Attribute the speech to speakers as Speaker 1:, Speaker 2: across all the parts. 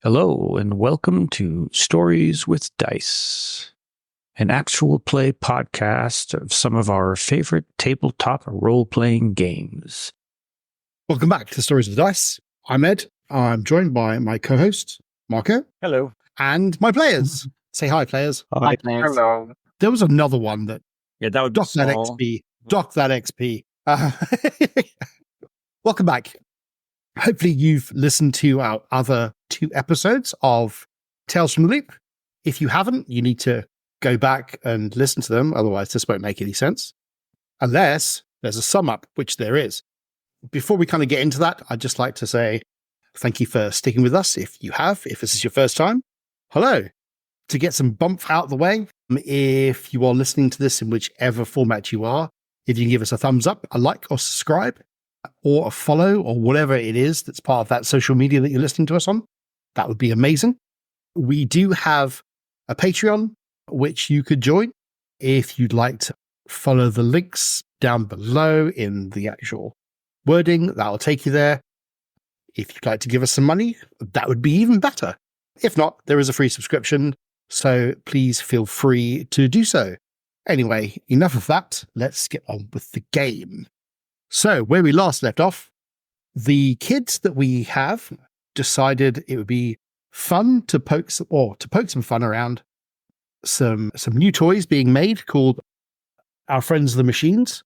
Speaker 1: Hello, and welcome to Stories with Dice, an actual play podcast of some of our favorite tabletop role-playing games.
Speaker 2: Welcome back to Stories with Dice. I'm Ed. I'm joined by my co-host, Marco.
Speaker 3: Hello.
Speaker 2: And my players. Say hi, players.
Speaker 3: Hi, players.
Speaker 4: Hello.
Speaker 2: There was another one that
Speaker 3: Yeah, that would
Speaker 2: docked that XP. Docked that XP. Welcome back. Hopefully you've listened to our other 2 episodes of Tales from the Loop. If you haven't, you need to go back and listen to them. Otherwise, this won't make any sense. Unless there's a sum up, which there is. Before we kind of get into that, I'd just like to say thank you for sticking with us. If you have, if this is your first time, hello. To get some bump out of the way, if you are listening to this in whichever format you are, if you can give us a thumbs up, a like or subscribe, or a follow, or whatever it is that's part of that social media that you're listening to us on, that would be amazing. We do have a Patreon, which you could join if you'd like to follow the links down below in the actual wording. That will take you there. If you'd like to give us some money, that would be even better. If not, there is a free subscription, so please feel free to do so. Anyway, enough of that. Let's get on with the game. So, where we last left off, the kids that we have decided it would be fun to poke some fun around some new toys being made called Our Friends the Machines,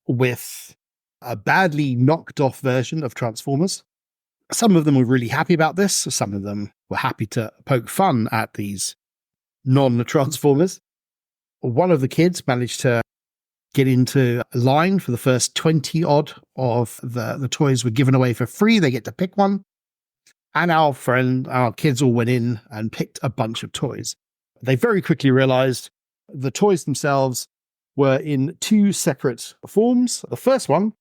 Speaker 2: with a badly knocked off version of Transformers. Some of them were really happy about this. Some of them were happy to poke fun at these non-Transformers. One of the kids managed to get into a line for the first 20 odd of the toys were given away for free. They get to pick one. And our kids all went in and picked a bunch of toys. They very quickly realized the toys themselves were in 2 separate forms. The first one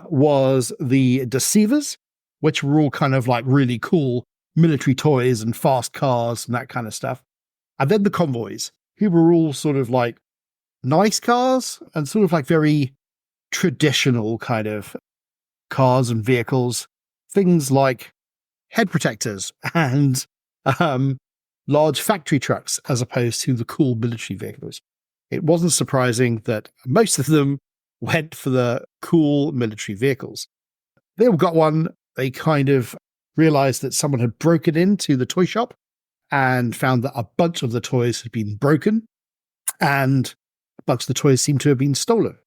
Speaker 2: was the Deceivers, which were all kind of like really cool military toys and fast cars and that kind of stuff. And then the Convoys, who were all sort of like nice cars and sort of like very traditional kind of cars and vehicles, things like head protectors and large factory trucks, as opposed to the cool military vehicles. It wasn't surprising that most of them went for the cool military vehicles. They all got one. They kind of realized that someone had broken into the toy shop and found that a bunch of the toys had been broken, and a bunch of the toys seemed to have been stolen.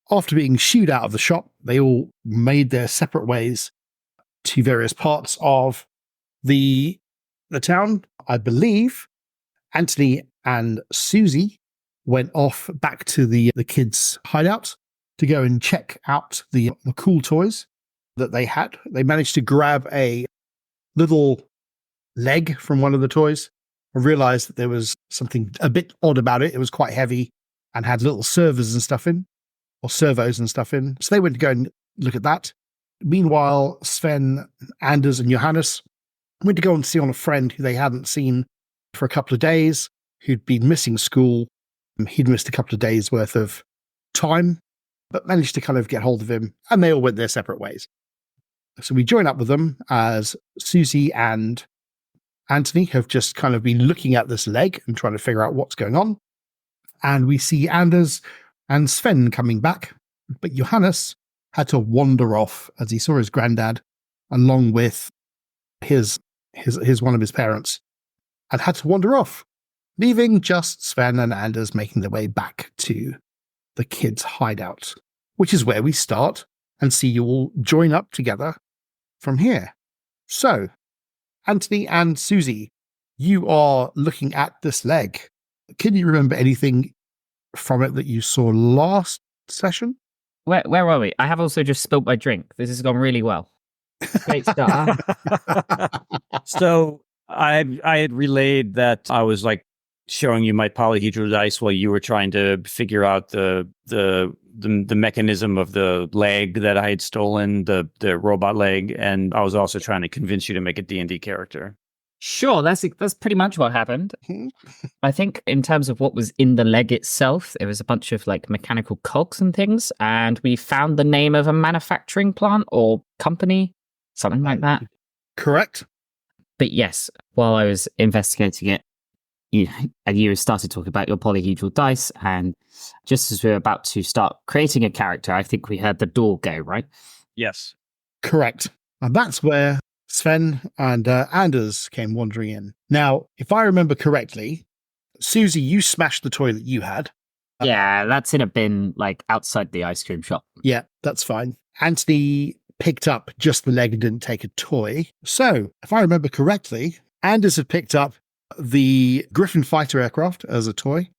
Speaker 2: After being shooed out of the shop, they all made their separate ways to various parts of the town. I believe Anthony and Susie went off back to the kids' hideout to go and check out the cool toys that they had. They managed to grab a little leg from one of the toys and realized that there was something a bit odd about it. It was quite heavy and had little servos and stuff in. So they went to go and look at that. Meanwhile, Sven, Anders, and Johannes went to go and see on a friend who they hadn't seen for a couple of days, who'd been missing school. He'd missed a couple of days worth of time, but managed to kind of get hold of him, and they all went their separate ways. So we join up with them as Susie and Anthony have just kind of been looking at this leg and trying to figure out what's going on. And we see Anders and Sven coming back, but Johannes had to wander off as he saw his granddad along with his one of his parents, and had to wander off, leaving just Sven and Anders making their way back to the kids' hideout, which is where we start and see you all join up together from here. So, Anthony and Susie, you are looking at this leg. Can you remember anything from it that you saw last session?
Speaker 4: Where were we? I have also just spilled my drink. This has gone really well. Great start.
Speaker 3: So I had relayed that I was like showing you my polyhedral dice while you were trying to figure out the mechanism of the leg that I had stolen, the robot leg, and I was also trying to convince you to make a D&D character.
Speaker 4: Sure, that's pretty much what happened. I think in terms of what was in the leg itself, there was a bunch of like mechanical cogs and things, and we found the name of a manufacturing plant or company, something like that.
Speaker 2: Correct.
Speaker 4: But yes, while I was investigating it, you started talking about your polyhedral dice, and just as we were about to start creating a character, I think we heard the door go, right?
Speaker 3: Yes.
Speaker 2: Correct. And that's where Sven and Anders came wandering in. Now, if I remember correctly, Susie, you smashed the toy that you had.
Speaker 4: Yeah, that's in a bin, like outside the ice cream shop.
Speaker 2: Yeah, that's fine. Anthony picked up just the leg and didn't take a toy. So, if I remember correctly, Anders had picked up the Griffin fighter aircraft as a toy.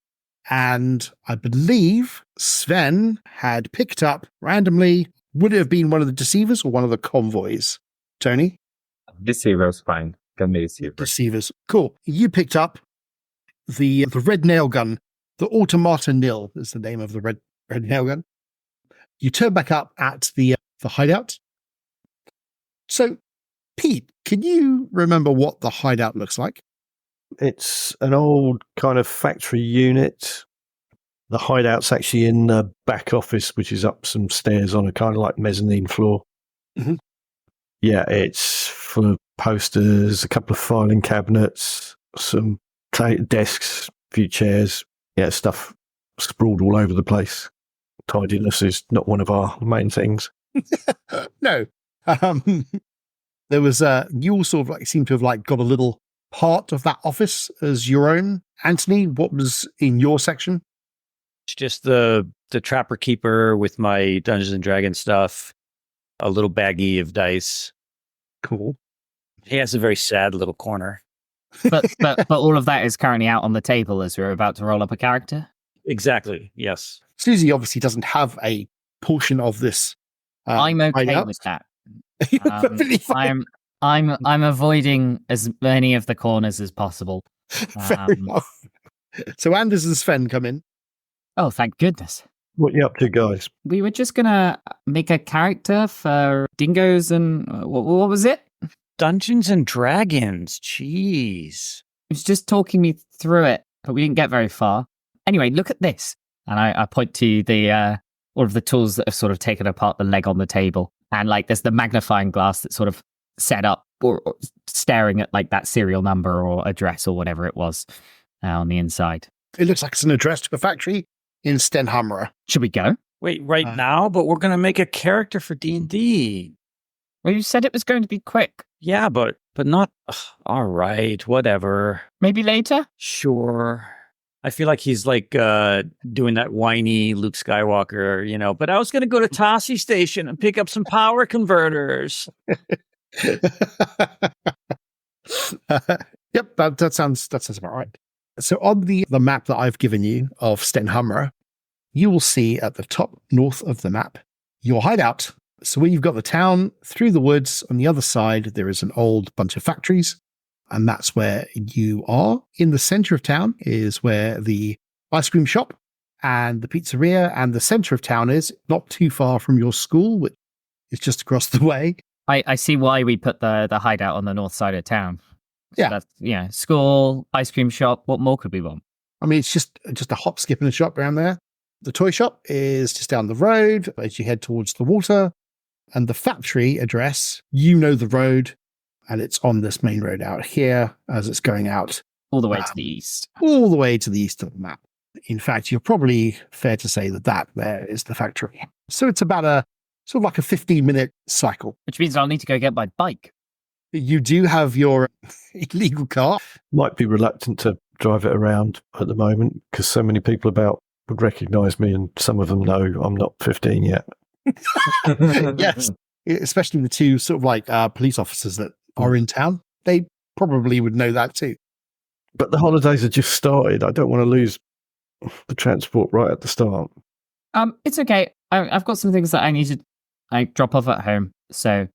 Speaker 2: And I believe Sven had picked up randomly, would it have been one of the deceivers or one of the convoys? Tony?
Speaker 5: Deceiver's fine. Can be deceiver.
Speaker 2: Deceivers. Cool. You picked up the red nail gun. The Automata Nil is the name of the red nail gun. You turn back up at the hideout. So, Pete, can you remember what the hideout looks like?
Speaker 6: It's an old kind of factory unit. The hideout's actually in the back office, which is up some stairs on a kind of like mezzanine floor.
Speaker 2: Mhm.
Speaker 6: Yeah, it's full of posters, a couple of filing cabinets, some desks, a few chairs. Yeah, stuff sprawled all over the place. Tidiness is not one of our main things.
Speaker 2: No. There was you all sort of like seem to have like got a little part of that office as your own. Anthony, what was in your section?
Speaker 3: It's just the Trapper Keeper with my Dungeons and Dragons stuff, a little baggie of dice.
Speaker 2: Cool.
Speaker 3: He has a very sad little corner.
Speaker 4: But all of that is currently out on the table as we're about to roll up a character.
Speaker 3: Exactly. Yes.
Speaker 2: Susie obviously doesn't have a portion of this.
Speaker 4: I'm okay
Speaker 2: hideout.
Speaker 4: with that.
Speaker 2: You're perfectly fine.
Speaker 4: I'm avoiding as many of the corners as possible.
Speaker 2: Fair enough. So Anders and Sven come in.
Speaker 4: Oh, thank goodness.
Speaker 6: What are you up to, guys?
Speaker 4: We were just gonna make a character for dingoes and what was it?
Speaker 3: Dungeons and Dragons. Jeez.
Speaker 4: It was just talking me through it, but we didn't get very far. Anyway, look at this. And I point to the all of the tools that have sort of taken apart the leg on the table. And like there's the magnifying glass that's sort of set up or staring at like that serial number or address or whatever it was on the inside.
Speaker 2: It looks like it's an address to a factory in Stenhammer.
Speaker 4: Should we go?
Speaker 3: Wait, right now? But we're going to make a character for D&D.
Speaker 4: Well, you said it was going to be quick.
Speaker 3: Yeah, but not... all right, whatever.
Speaker 4: Maybe later?
Speaker 3: Sure. I feel like he's like doing that whiny Luke Skywalker, you know, but I was going to go to Tossie Station and pick up some power converters.
Speaker 2: Yep, that sounds about right. So on the map that I've given you of Stenhammer, you will see at the top north of the map your hideout. So where you've got the town, through the woods, on the other side, there is an old bunch of factories, and that's where you are. In the center of town is where the ice cream shop and the pizzeria and the center of town is, not too far from your school, which is just across the way.
Speaker 4: I see why we put the hideout on the north side of town. So
Speaker 2: Yeah.
Speaker 4: that's, school, ice cream shop. What more could we want?
Speaker 2: I mean, it's just a hop, skip, and a shop around there. The toy shop is just down the road as you head towards the water. And the factory address, you know the road, and it's on this main road out here as it's going out
Speaker 4: All the way to the east.
Speaker 2: all the way to the east of the map. In fact, you're probably fair to say that there is the factory. So it's about a sort of like a 15-minute cycle.
Speaker 4: Which means I'll need to go get my bike.
Speaker 2: You do have your illegal car.
Speaker 6: Might be reluctant to drive it around at the moment because so many people about would recognise me, and some of them know I'm not 15 yet.
Speaker 2: Yes, especially the two sort of like police officers that are in town. They probably would know that too.
Speaker 6: But the holidays have just started. I don't want to lose the transport right at the start.
Speaker 4: It's okay. I've got some things that I need to drop off at home. So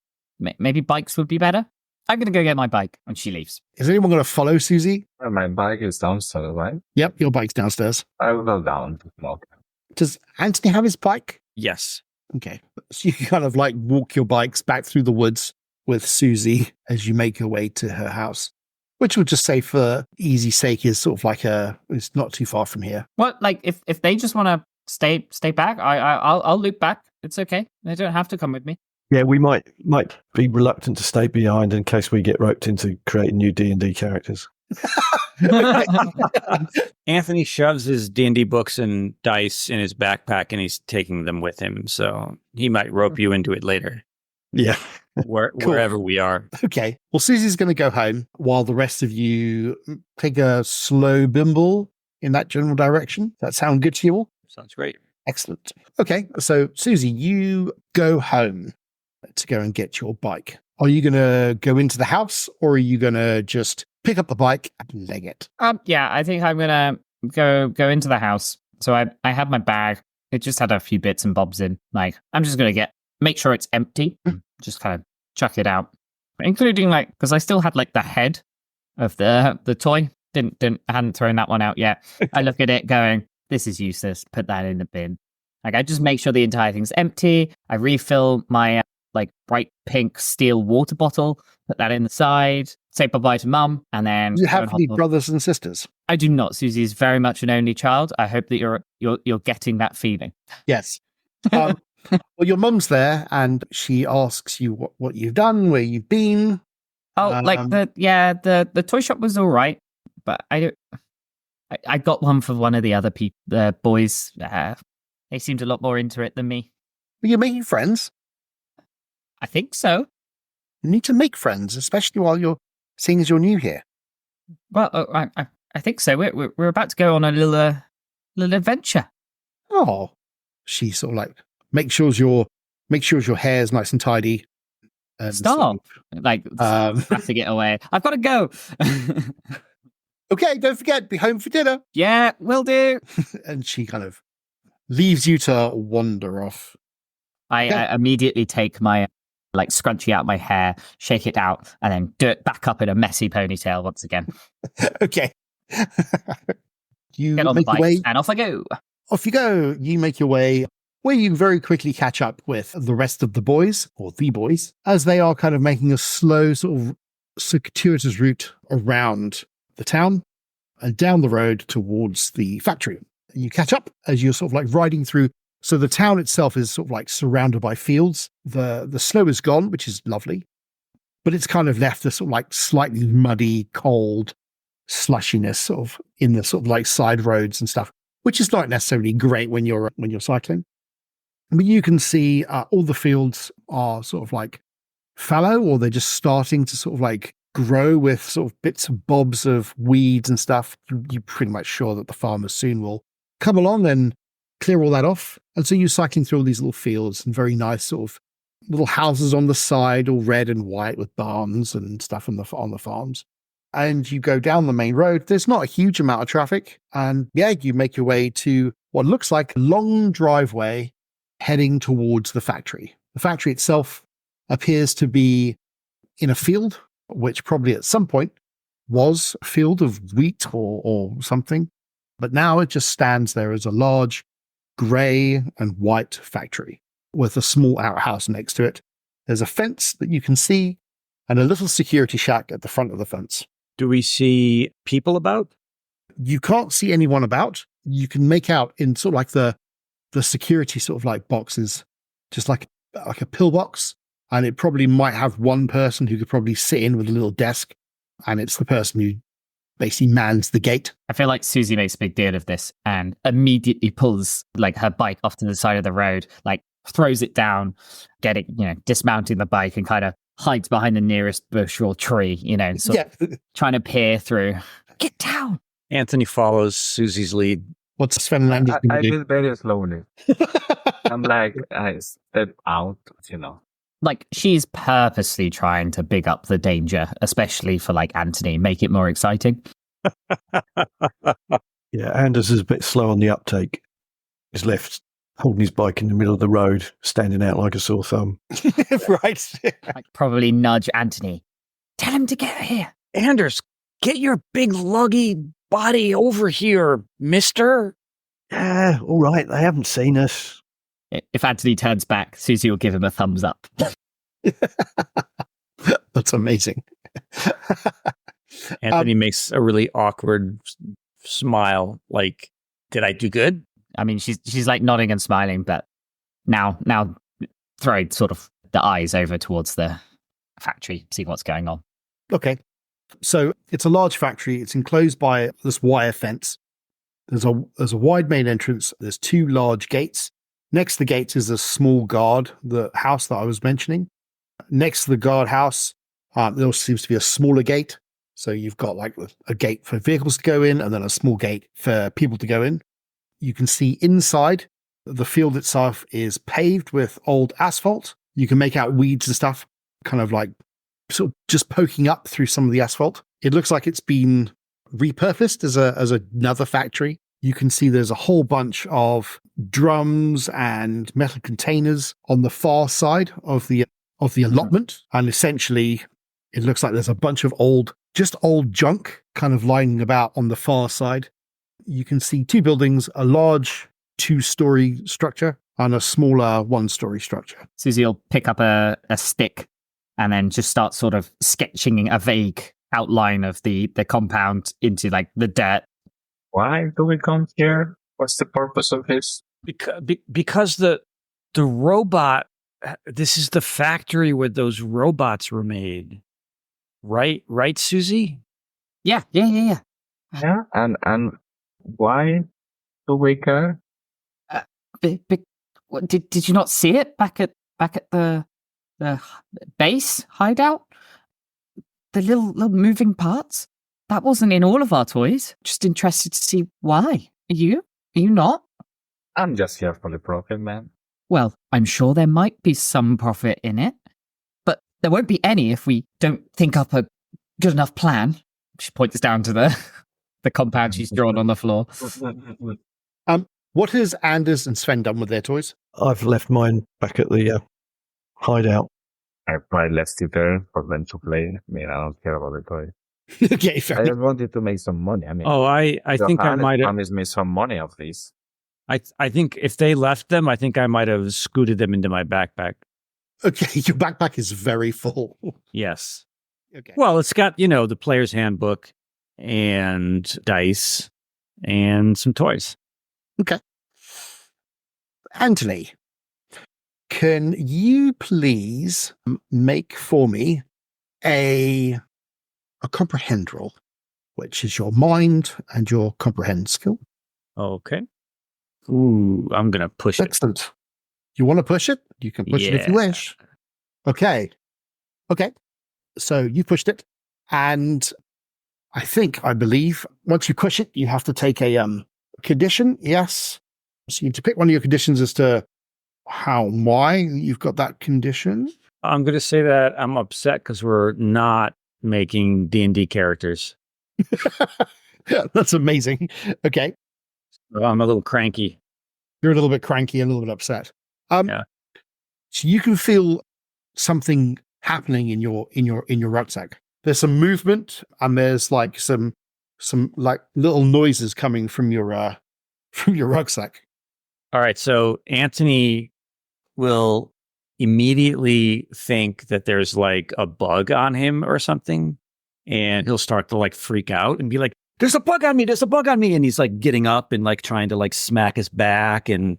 Speaker 4: maybe bikes would be better. I'm going to go get my bike when she leaves.
Speaker 2: Is anyone going to follow Susie?
Speaker 5: My bike is downstairs, right?
Speaker 2: Yep, your bike's downstairs.
Speaker 5: I will go down to smoke.
Speaker 2: Does Anthony have his bike?
Speaker 3: Yes.
Speaker 2: Okay. So you kind of like walk your bikes back through the woods with Susie as you make your way to her house, which we'll just say for easy sake is sort of like it's not too far from here.
Speaker 4: What, like if they just want to stay back, I'll loop back. It's okay. They don't have to come with me.
Speaker 6: Yeah, we might be reluctant to stay behind in case we get roped into creating new D&D characters.
Speaker 3: Anthony shoves his D&D books and dice in his backpack, and he's taking them with him. So he might rope you into it later,
Speaker 6: Yeah.
Speaker 3: wherever we are.
Speaker 2: Okay. Well, Susie's going to go home while the rest of you take a slow bimble in that general direction. Does that sound good to you all?
Speaker 3: Sounds great.
Speaker 2: Excellent. Okay. So, Susie, you go home to go and get your bike. Are you going to go into the house, or are you going to just pick up the bike and leg it?
Speaker 4: Yeah, I think I'm gonna go into the house. So I have my bag. It just had a few bits and bobs in. Like, I'm just gonna make sure it's empty. Just kind of chuck it out, including like, because I still had like the head of the toy. Hadn't thrown that one out yet. I look at it going, this is useless. Put that in the bin. Like, I just make sure the entire thing's empty. I refill my like bright pink steel water bottle. Put that in the side. Say bye-bye to Mum, and then...
Speaker 2: Do you have any brothers and sisters?
Speaker 4: I do not. Susie is very much an only child. I hope that you're getting that feeling.
Speaker 2: Yes. Well, your mum's there, and she asks you what you've done, where you've been.
Speaker 4: Oh, the toy shop was all right, but I got one for one of the other the boys. They seemed a lot more into it than me.
Speaker 2: But you're making friends.
Speaker 4: I think so.
Speaker 2: You need to make friends, especially while you're seeing as you're new here.
Speaker 4: Well, I think so. We're about to go on a little adventure.
Speaker 2: Oh, she sort of like make sure your hair is nice and tidy. And
Speaker 4: Stop! Have to get away. I've got to go.
Speaker 2: Okay, don't forget, be home for dinner.
Speaker 4: Yeah, will do.
Speaker 2: And she kind of leaves you to wander off.
Speaker 4: I immediately take my scrunchie out my hair, shake it out, and then do it back up in a messy ponytail once again.
Speaker 2: Okay. You
Speaker 4: get on the
Speaker 2: make your
Speaker 4: bike,
Speaker 2: way,
Speaker 4: and off I go.
Speaker 2: Off you go. You make your way where you very quickly catch up with the rest of the boys, or the boys, as they are kind of making a slow sort of circuitous route around the town and down the road towards the factory. You catch up as you're sort of like riding through. So the town itself is sort of like surrounded by fields. The snow is gone, which is lovely, but it's kind of left this sort of like slightly muddy, cold slushiness sort of in the sort of like side roads and stuff, which is not necessarily great when you're cycling. But you can see all the fields are sort of like fallow, or they're just starting to sort of like grow with sort of bits and bobs of weeds and stuff. You're pretty much sure that the farmers soon will come along and clear all that off. And so you're cycling through all these little fields and very nice sort of little houses on the side, all red and white with barns and stuff on the farms. And you go down the main road. There's not a huge amount of traffic. And yeah, you make your way to what looks like a long driveway heading towards the factory. The factory itself appears to be in a field, which probably at some point was a field of wheat or something. But now it just stands there as a large grey and white factory with a small outhouse next to it. There's a fence that you can see and a little security shack at the front of the fence.
Speaker 3: Do we see people about?
Speaker 2: You can't see anyone about. You can make out in sort of like the security sort of like boxes, just like a pillbox. And it probably might have one person who could probably sit in with a little desk. And it's the person who basically mans the gate.
Speaker 4: I feel like Susie makes a big deal of this and immediately pulls like her bike off to the side of the road, like throws it down, dismounting the bike and kind of hides behind the nearest bush or tree, trying to peer through. Get down.
Speaker 3: Anthony follows Susie's lead.
Speaker 2: What's Sven and Andy's
Speaker 5: I
Speaker 2: going to do?
Speaker 5: feel very slowly. I'm like, I step out,
Speaker 4: Like, she's purposely trying to big up the danger, especially for like Anthony, make it more exciting.
Speaker 6: Yeah, Anders is a bit slow on the uptake. He's left holding his bike in the middle of the road, standing out like a sore thumb.
Speaker 2: Right.
Speaker 4: Like, probably nudge Anthony. Tell him to get here.
Speaker 3: Anders, get your big luggy body over here, mister.
Speaker 6: Yeah, all right. They haven't seen us.
Speaker 4: If Anthony turns back, Susie will give him a thumbs up.
Speaker 2: That's amazing.
Speaker 3: Anthony makes a really awkward smile. Like, did I do good?
Speaker 4: I mean, she's like nodding and smiling, but now Throyd sort of eyes over towards the factory, seeing what's going on.
Speaker 2: Okay. So it's a large factory. It's enclosed by this wire fence. There's a wide main entrance. There's 2 large gates. Next to the gates is a small guard, the house that I was mentioning. Next to the guard house, there seems to be a smaller gate. So you've got like a gate for vehicles to go in and then a small gate for people to go in. You can see inside, the field itself is paved with old asphalt. You can make out weeds and stuff, kind of like sort of just poking up through some of the asphalt. It looks like it's been repurposed as another factory. You can see there's a whole bunch of drums and metal containers on the far side of the allotment. And essentially, it looks like there's a bunch of old junk kind of lying about on the far side. You can see 2 buildings, a large 2-story structure and a smaller 1-story structure.
Speaker 4: Susie will pick up a stick and then just start sort of sketching a vague outline of the compound into like the dirt.
Speaker 5: Why do we come here? What's the purpose of this?
Speaker 3: Because the robot, this is the factory where those robots were made. Right, Susie?
Speaker 4: Yeah.
Speaker 5: Yeah, and why do we care?
Speaker 4: Did you not see it back at the base hideout? The little moving parts? That wasn't in all of our toys. Just interested to see why. Are you not?
Speaker 5: I'm just here for the profit, man.
Speaker 4: Well, I'm sure there might be some profit in it, but there won't be any if we don't think up a good enough plan. She points down to the compound she's drawn on the floor.
Speaker 2: What has Anders and Sven done with their toys?
Speaker 6: I've left mine back at the hideout.
Speaker 5: I probably left it there for them to play. I mean, I don't care about the toy.
Speaker 2: Okay, fair
Speaker 5: I
Speaker 2: enough.
Speaker 5: just wanted to make some money. I mean,
Speaker 3: I think I might have.
Speaker 5: promised me some money of this.
Speaker 3: I think if they left them, I think I might have scooted them into my backpack.
Speaker 2: Okay, your backpack is very full.
Speaker 3: Yes.
Speaker 2: Okay.
Speaker 3: Well, it's got, the player's handbook and dice and some toys.
Speaker 2: Okay. Anthony, can you please make for me a comprehend roll, which is your mind and your comprehend skill?
Speaker 3: Okay. Ooh, I'm going to push it.
Speaker 2: Excellent. You want to push it? You can push it if you wish. Okay. So you pushed it, and I believe, once you push it, you have to take a condition. Yes. So you need to pick one of your conditions as to why you've got that condition.
Speaker 3: I'm going to say that I'm upset because we're not making D&D characters.
Speaker 2: That's amazing. Okay.
Speaker 3: I'm a little cranky.
Speaker 2: You're a little bit cranky and a little bit upset.
Speaker 3: Yeah.
Speaker 2: So you can feel something happening in your rucksack. There's some movement, and there's like some like little noises coming from your rucksack.
Speaker 3: All right. So Anthony will immediately think that there's like a bug on him or something, and he'll start to like freak out and be like, there's a bug on me. And he's like getting up and like trying to like smack his back, and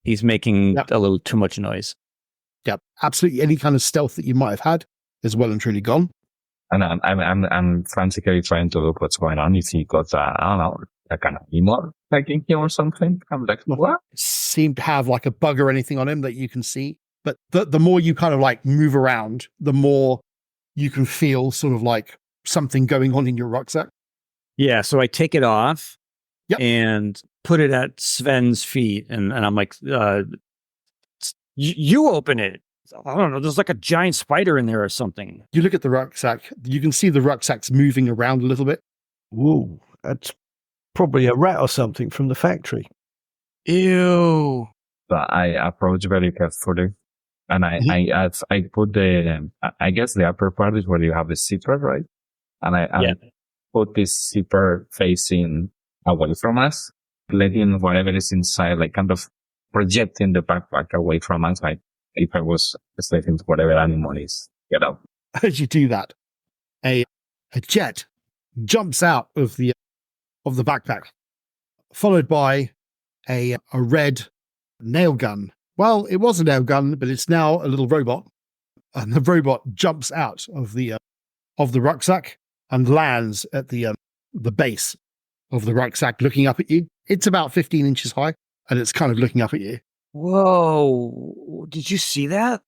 Speaker 3: he's making a little too much noise.
Speaker 2: Yep. Absolutely. Any kind of stealth that you might have had is well and truly gone.
Speaker 5: And I'm frantically trying to look what's going on. If he got, I don't know, a kind of email like in here or something. I'm like, what?
Speaker 2: Seem to have like a bug or anything on him that you can see. But the more you kind of like move around, the more you can feel sort of like something going on in your rucksack.
Speaker 3: Yeah. So I take it off
Speaker 2: and
Speaker 3: put it at Sven's feet. And I'm like, you open it. I don't know. There's like a giant spider in there or something.
Speaker 2: You look at the rucksack. You can see the rucksack's moving around a little bit.
Speaker 6: Whoa, that's probably a rat or something from the factory.
Speaker 3: Ew.
Speaker 5: But I approach very carefully. And I put I guess the upper part is where you have the zipper, right? And I put this zipper facing away from us, letting whatever is inside, like kind of projecting the backpack away from us, like if I was expecting whatever animal is get out.
Speaker 2: As you do that, a jet jumps out of the backpack, followed by a red nail gun. Well, it was a nail gun, but it's now a little robot. and the robot jumps out of the rucksack and lands at the base of the rucksack, looking up at you. It's about 15 inches high, and it's kind of looking up at you.
Speaker 3: Whoa! Did you see that?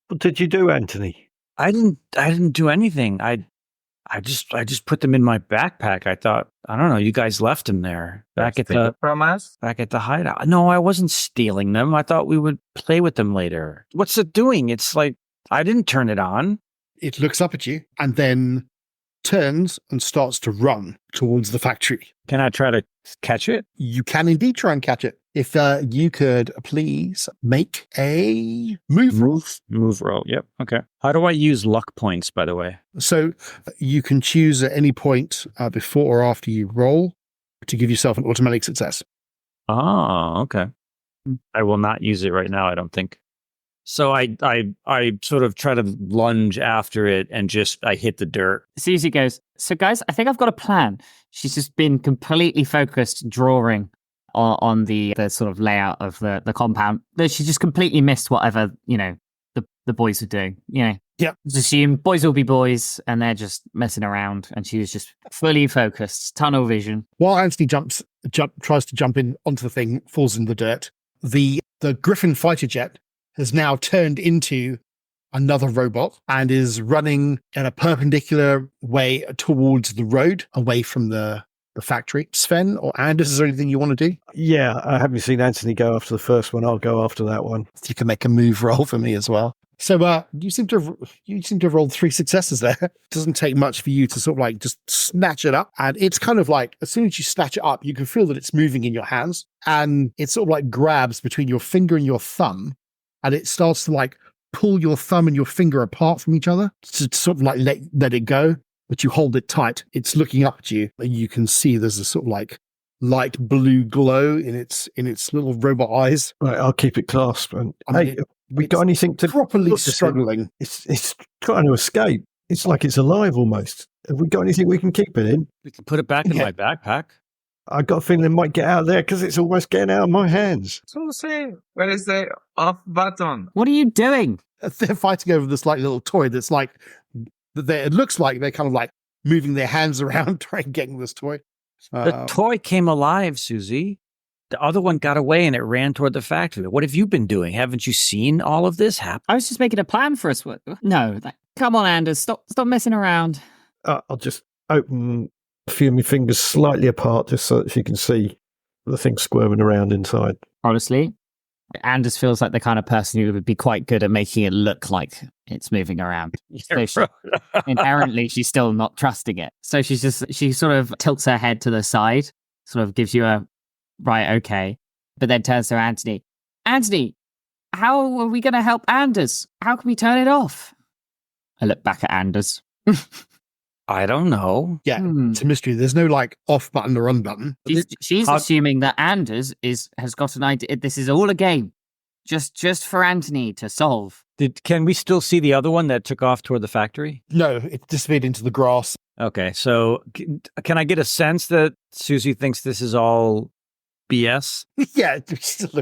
Speaker 6: What did you do, Anthony?
Speaker 3: I didn't do anything. I just put them in my backpack. I thought, I don't know, you guys left them there back at the hideout. No, I wasn't stealing them. I thought we would play with them later. What's it doing? It's like I didn't turn it on.
Speaker 2: It looks up at you and then turns and starts to run towards the factory.
Speaker 3: Can I try to catch it?
Speaker 2: You can indeed try and catch it. If you could please make a move roll.
Speaker 3: Move roll. Yep. Okay. How do I use luck points, by the way?
Speaker 2: So you can choose at any point before or after you roll to give yourself an automatic success.
Speaker 3: Oh, okay. I will not use it right now, I don't think. So I sort of try to lunge after it and I hit the dirt.
Speaker 4: Susie goes, so guys, I think I've got a plan. She's just been completely focused drawing on the sort of layout of the compound. She just completely missed whatever, the boys were doing, Yeah. Just assume boys will be boys and they're just messing around. And she was just fully focused, tunnel vision.
Speaker 2: While Anthony tries to jump in onto the thing, falls in the dirt, the Griffin fighter jet has now turned into another robot and is running in a perpendicular way towards the road, away from the factory. Sven or Anders, is there anything you want to do?
Speaker 6: Yeah, I haven't seen Anthony go after the first one. I'll go after that one.
Speaker 2: You can make a move roll for me as well. So you seem to have rolled 3 successes there. It doesn't take much for you to sort of like just snatch it up. And it's kind of like, as soon as you snatch it up, you can feel that it's moving in your hands. And it sort of like grabs between your finger and your thumb. And it starts to like pull your thumb and your finger apart from each other to sort of like let it go. But you hold it tight. It's looking up at you. And you can see there's a sort of like light blue glow in its little robot eyes.
Speaker 6: Right, I'll keep it clasped. And hey, we got anything to
Speaker 2: properly struggling?
Speaker 6: It's trying to escape. It's like it's alive almost. Have we got anything we can keep it in?
Speaker 3: We can put it back in my backpack.
Speaker 6: I got a feeling it might get out of there because it's almost getting out of my hands.
Speaker 5: Susie, where is the off button?
Speaker 4: What are you doing?
Speaker 2: They're fighting over this like little toy that's like, it looks like they're kind of like moving their hands around trying to get this toy.
Speaker 3: The toy came alive, Susie. The other one got away and it ran toward the factory. What have you been doing? Haven't you seen all of this happen?
Speaker 4: I was just making a plan for us. No, come on, Anders, stop messing around.
Speaker 6: I'll just open a few of my fingers slightly apart just so that she can see the thing squirming around inside.
Speaker 4: Honestly, Anders feels like the kind of person who would be quite good at making it look like it's moving around. So inherently, she's still not trusting it. So she sort of tilts her head to the side, sort of gives you a, right, okay. But then turns to Anthony. Anthony, how are we going to help Anders? How can we turn it off? I look back at Anders.
Speaker 3: I don't know.
Speaker 2: Yeah, it's a mystery. There's no like off button or on button.
Speaker 4: She's assuming that Anders has got an idea. This is all a game, just for Anthony to solve.
Speaker 3: Can we still see the other one that took off toward the factory?
Speaker 2: No, it disappeared into the grass.
Speaker 3: Okay, so can I get a sense that Susie thinks this is all BS?
Speaker 2: Yeah.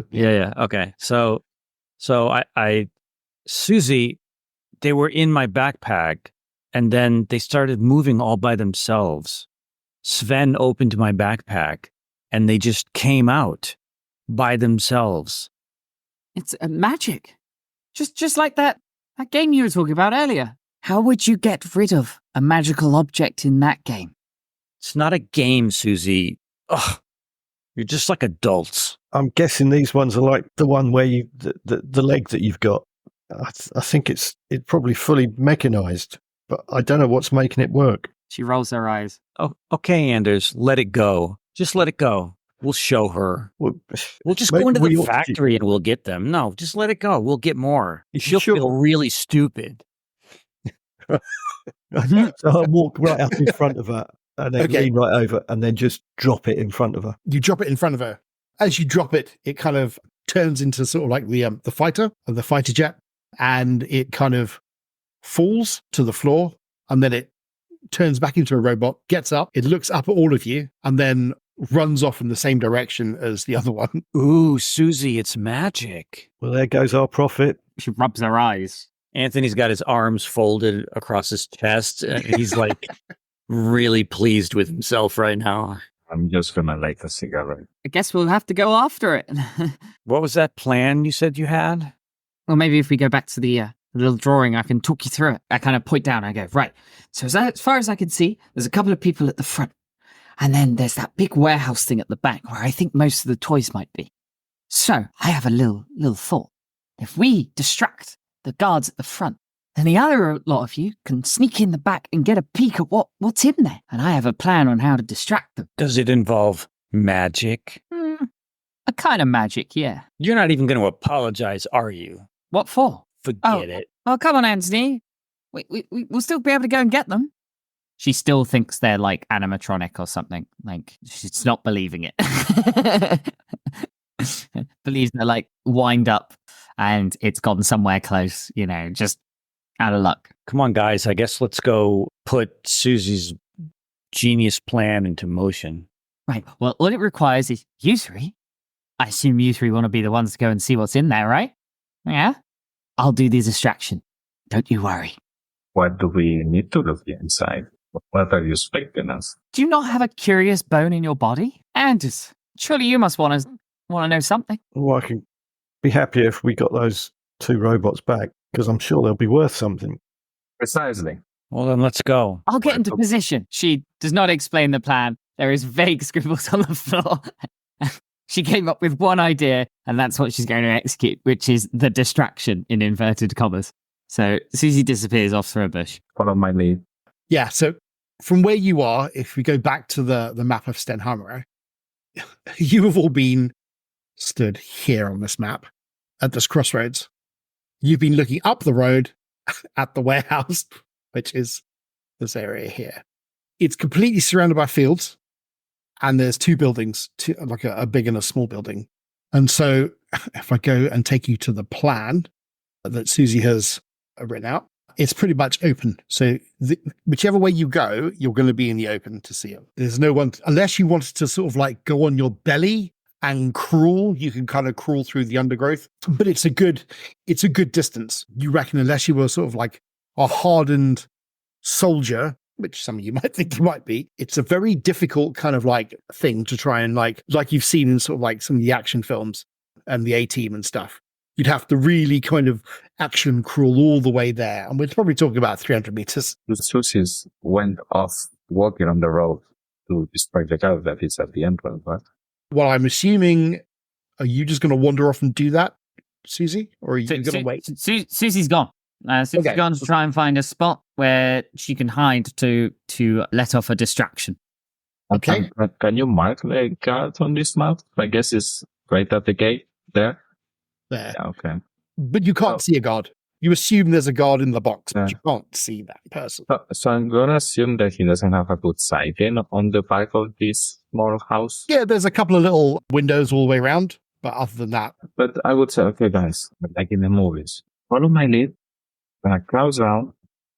Speaker 3: Yeah. Okay, so Susie, they were in my backpack. And then they started moving all by themselves. Sven opened my backpack and they just came out by themselves.
Speaker 4: It's magic. Just like that game you were talking about earlier. How would you get rid of a magical object in that game?
Speaker 3: It's not a game, Susie. Ugh, you're just like adults.
Speaker 6: I'm guessing these ones are like the one where the leg that you've got. I think it's probably fully mechanized. But I don't know what's making it work.
Speaker 4: She rolls her eyes.
Speaker 3: Oh, okay, Anders, let it go. Just let it go. We'll show her. We'll just go into the factory and we'll get them. No, just let it go. We'll get more. She'll feel really stupid.
Speaker 6: So I'll walk right up in front of her and then lean right over and then just drop it in front of her.
Speaker 2: You drop it in front of her. As you drop it, it kind of turns into sort of like the fighter jet, and it kind of falls to the floor, and then it turns back into a robot, gets up, it looks up at all of you, and then runs off in the same direction as the other one.
Speaker 3: Ooh, Susie, it's magic.
Speaker 6: Well, there goes our profit.
Speaker 4: She rubs her eyes.
Speaker 3: Anthony's got his arms folded across his chest. And he's like really pleased with himself right now.
Speaker 5: I'm just gonna light a cigarette.
Speaker 4: I guess we'll have to go after it.
Speaker 3: What was that plan you said you had?
Speaker 4: Well, maybe if we go back to the little drawing, I can talk you through it. I kind of point down. I go, right. So as far as I can see, there's a couple of people at the front. And then there's that big warehouse thing at the back where I think most of the toys might be. So I have a little thought. If we distract the guards at the front, then the other lot of you can sneak in the back and get a peek at what's in there. And I have a plan on how to distract them.
Speaker 3: Does it involve magic?
Speaker 4: A kind of magic, yeah.
Speaker 3: You're not even going to apologize, are you?
Speaker 4: What for?
Speaker 3: Forget it.
Speaker 4: Oh, come on, Anthony. We'll still be able to go and get them. She still thinks they're like animatronic or something. Like, she's not believing it. Believes they're like wind up and it's gone somewhere close, just out of luck.
Speaker 3: Come on, guys. I guess let's go put Susie's genius plan into motion.
Speaker 4: Right. Well, all it requires is you three. I assume you three want to be the ones to go and see what's in there, right? Yeah? I'll do the distraction. Don't you worry.
Speaker 5: What do we need to look inside? What are you expecting us?
Speaker 4: Do you not have a curious bone in your body? Anders, surely you must want to know something.
Speaker 6: Well, I can be happier if we got those 2 robots back, because I'm sure they'll be worth something.
Speaker 5: Precisely.
Speaker 3: Well, then let's go.
Speaker 4: I'll get into position. She does not explain the plan. There is vague scribbles on the floor. She came up with one idea, and that's what she's going to execute, which is the distraction in inverted commas. So Susie disappears off through a bush.
Speaker 5: Follow my lead.
Speaker 2: Yeah, so from where you are, if we go back to the map of Stenhammer, you have all been stood here on this map at this crossroads. You've been looking up the road at the warehouse, which is this area here. It's completely surrounded by fields, and there's 2 buildings, like a big and a small building. And so if I go and take you to the plan that Susie has written out, it's pretty much open. So whichever way you go, you're going to be in the open to see it. There's no one, unless you wanted to sort of like go on your belly and crawl, you can kind of crawl through the undergrowth, but it's a good distance. You reckon, unless you were sort of like a hardened soldier, which some of you might think you might be, it's a very difficult kind of like thing to try and like you've seen in sort of like some of the action films and the A-Team and stuff. You'd have to really kind of action crawl all the way there. And we're probably talking about 300 meters.
Speaker 5: The Susies went off walking on the road to distract the guard that is at the entrance, right?
Speaker 2: Well, I'm assuming, are you just going to wander off and do that, Susie? Or are you going to wait?
Speaker 4: Susie's gone. Susie's gone to try and find a spot where she can hide to let off a distraction.
Speaker 2: Okay.
Speaker 5: Can you mark the guard on this map? I guess it's right at the gate there.
Speaker 2: There.
Speaker 5: Yeah, okay.
Speaker 2: But you can't see a guard. You assume there's a guard in the box, but you can't see that person.
Speaker 5: So I'm going to assume that he doesn't have a good sighting on the back of this small house.
Speaker 2: Yeah, there's a couple of little windows all the way around, but other than that.
Speaker 5: But I would say, okay, guys, like in the movies, follow my lead, gonna crouch down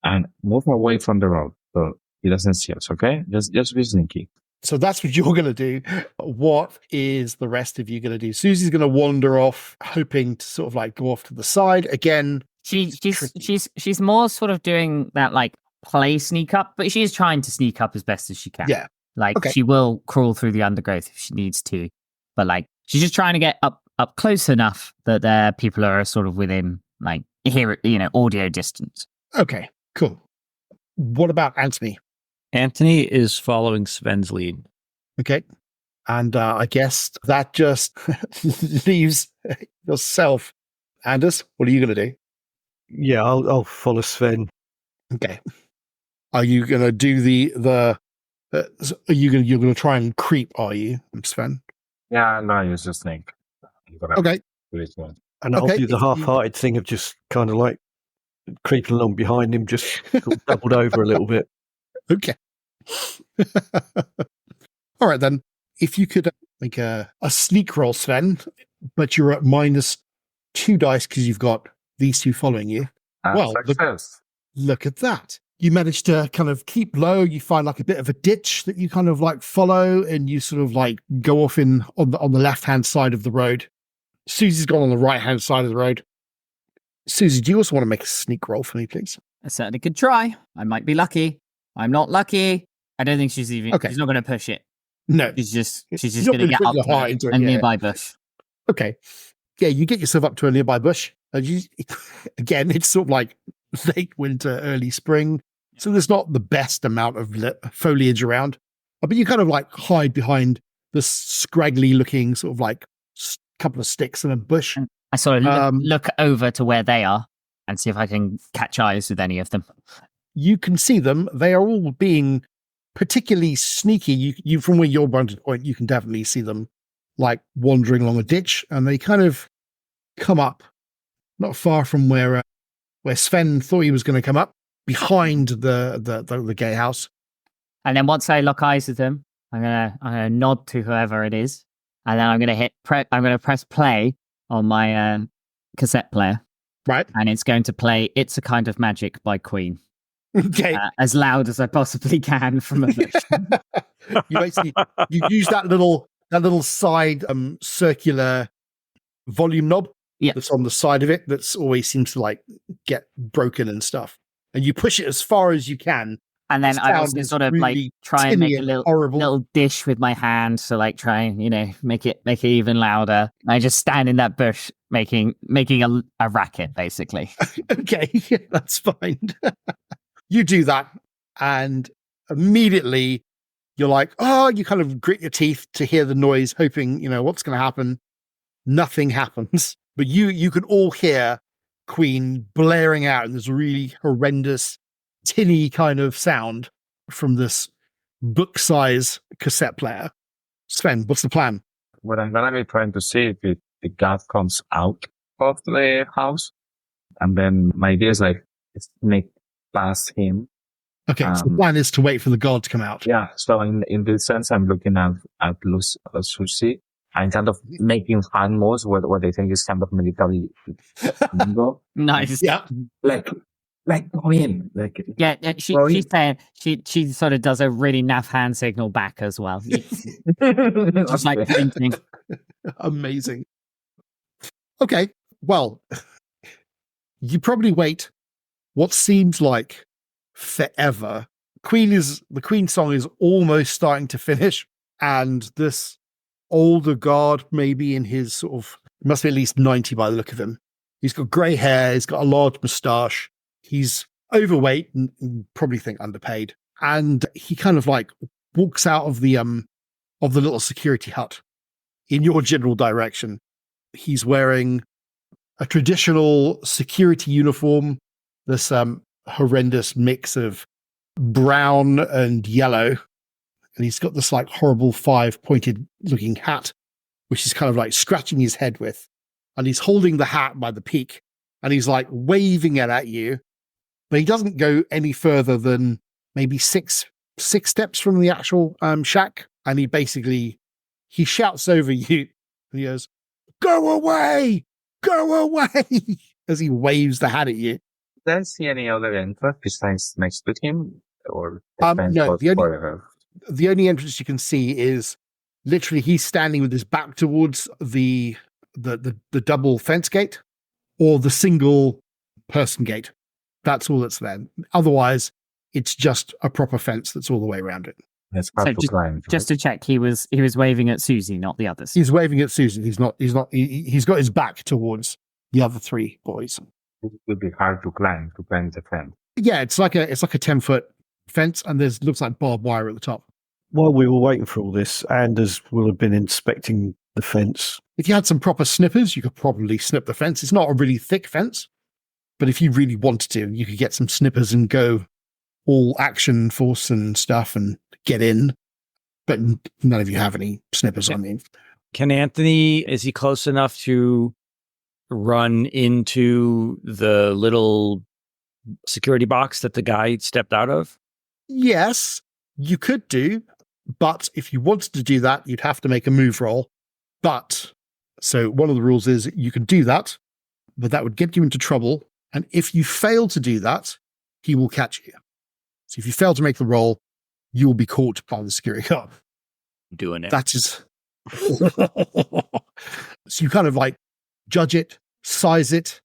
Speaker 5: and move away from the road so he doesn't see us, okay? Just be sneaky.
Speaker 2: So that's what you're going to do. What is the rest of you going to do? Susie's going to wander off, hoping to sort of like go off to the side again.
Speaker 4: She's more sort of doing that like play sneak up, but she is trying to sneak up as best as she can.
Speaker 2: Yeah.
Speaker 4: Like she will crawl through the undergrowth if she needs to, but like she's just trying to get up close enough that people are sort of within like audio distance.
Speaker 2: Okay, cool. What about Anthony?
Speaker 3: Anthony is following Sven's lead.
Speaker 2: Okay. And I guess that just leaves yourself. Anders, what are you going to do?
Speaker 6: Yeah, I'll follow Sven.
Speaker 2: Okay. Are you going to do you're going to try and creep, are you, Sven?
Speaker 5: Yeah, no, use a snake.
Speaker 2: Okay.
Speaker 6: And I'll do the half-hearted thing of just kind of like creeping along behind him, just sort of doubled over a little bit.
Speaker 2: Okay. All right, then. If you could make a sneak roll, Sven, but you're at -2 dice because you've got these 2 following you. Well, look at that. You manage to kind of keep low. You find like a bit of a ditch that you kind of like follow, and you sort of like go off on the left-hand side of the road. Susie's gone on the right-hand side of the road. Susie, do you also want to make a sneak roll for me, please?
Speaker 4: I certainly could try. I might be lucky. I'm not lucky. I don't think she's even.
Speaker 2: Okay.
Speaker 4: She's not going to push it.
Speaker 2: No.
Speaker 4: She's just
Speaker 2: You're
Speaker 4: going to
Speaker 2: gonna
Speaker 4: get
Speaker 2: put
Speaker 4: up
Speaker 2: your
Speaker 4: to
Speaker 2: heart into it,
Speaker 4: a
Speaker 2: yeah.
Speaker 4: nearby bush.
Speaker 2: Okay. Yeah, you get yourself up to a nearby bush. Again, it's sort of like late winter, early spring. So there's not the best amount of foliage around. But you kind of like hide behind this scraggly looking sort of like couple of sticks and a bush.
Speaker 4: I sort of look over to where they are and see if I can catch eyes with any of them.
Speaker 2: You can see them. They are all being particularly sneaky. You from where you're vantage point, you can definitely see them like wandering along a ditch, and they kind of come up not far from where Sven thought he was going to come up, behind the gatehouse.
Speaker 4: And then once I lock eyes with them, I'm gonna nod to whoever it is, and then I'm gonna press play on my cassette player.
Speaker 2: Right.
Speaker 4: And it's going to play "It's a Kind of Magic" by Queen.
Speaker 2: Okay.
Speaker 4: As loud as I possibly can from a bush.
Speaker 2: you use that little side circular volume knob that's on the side of it that's always seems to like get broken and stuff. And you push it as far as you can. And then I also sort of really like try and make a little dish with my hand to like try and, make it even louder. I just stand in that bush making a racket, basically. Okay, that's fine. You do that, and immediately you're like, you kind of grit your teeth to hear the noise, hoping, what's going to happen. Nothing happens, but you can all hear Queen blaring out in this really horrendous, tinny kind of sound from this book-size cassette player. Sven, what's the plan?
Speaker 5: What I'm going to be trying to see if the god comes out of the house, and then my idea is like sneak past him.
Speaker 2: Okay, so the plan is to wait for the god to come out.
Speaker 5: Yeah, so in this sense, I'm looking at Susie and kind of making hand moves what they think is kind of military lingo.
Speaker 4: Nice.
Speaker 2: Yeah.
Speaker 5: Like go in. Like
Speaker 4: she's saying she sort of does a really naff hand signal back as well. Just like thinking.
Speaker 2: Amazing. Okay, well, you probably wait what seems like forever. The Queen song is almost starting to finish, and this older guard, maybe in his sort of, must be at least 90 by the look of him. He's got grey hair, he's got a large moustache, he's overweight and probably think underpaid. And he kind of like walks out of the little security hut in your general direction. He's wearing a traditional security uniform, this horrendous mix of brown and yellow. And he's got this like horrible 5-pointed looking hat, which he's kind of like scratching his head with. And he's holding the hat by the peak and he's like waving it at you. But he doesn't go any further than maybe six steps from the actual shack. And he shouts over you and he goes, "Go away! Go away!" as he waves the hat at you.
Speaker 5: Does I see any other entrance besides next to him? Or
Speaker 2: no, the only entrance you can see is literally he's standing with his back towards the double fence gate or the single person gate. That's all that's there. Otherwise, it's just a proper fence that's all the way around it.
Speaker 5: That's so
Speaker 4: just to check, he was waving at Susie, not the others.
Speaker 2: He's waving at Susie. He's got his back towards the other three boys.
Speaker 5: It would be hard to climb the fence.
Speaker 2: Yeah, it's like a 10-foot fence, and looks like barbed wire at the top.
Speaker 6: While we were waiting for all this, Anders will have been inspecting the fence.
Speaker 2: If you had some proper snippers, you could probably snip the fence. It's not a really thick fence, but if you really wanted to, you could get some snippers and go all action force and stuff and get in. But none of you have any snippers on you.
Speaker 3: Can Anthony, is he close enough to run into the little security box that the guy stepped out of?
Speaker 2: Yes, you could do, but if you wanted to do that, you'd have to make a move roll. But, so one of the rules is you can do that, but that would get you into trouble. And if you fail to do that, he will catch you. So if you fail to make the roll, you will be caught by the security guard.
Speaker 3: Doing it.
Speaker 2: That is. So you kind of like judge it, size it,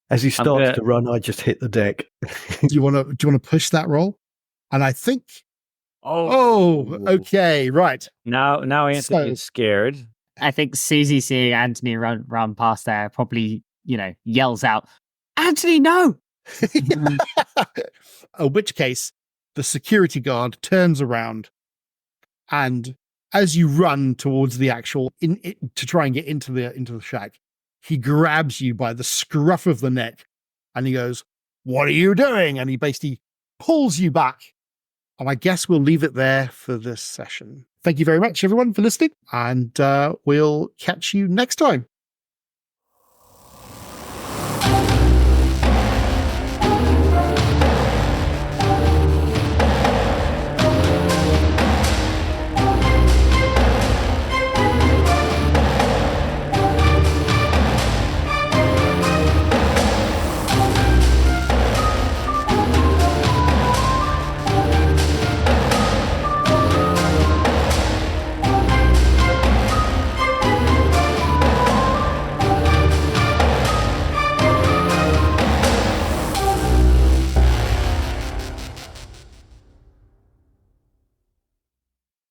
Speaker 6: As he starts
Speaker 3: gonna-
Speaker 6: to run, I just hit the deck.
Speaker 2: Do you want to push that roll? And I think. Oh, okay, right.
Speaker 3: Now Anthony
Speaker 2: So-
Speaker 3: is scared.
Speaker 4: I think Susie seeing Anthony run past there probably, yells out, "Anthony, no!"
Speaker 2: In which case, the security guard turns around, and as you run towards the actual to try and get into the shack, he grabs you by the scruff of the neck, and he goes, "What are you doing?" And he basically pulls you back. And I guess we'll leave it there for this session. Thank you very much, everyone, for listening, and we'll catch you next time.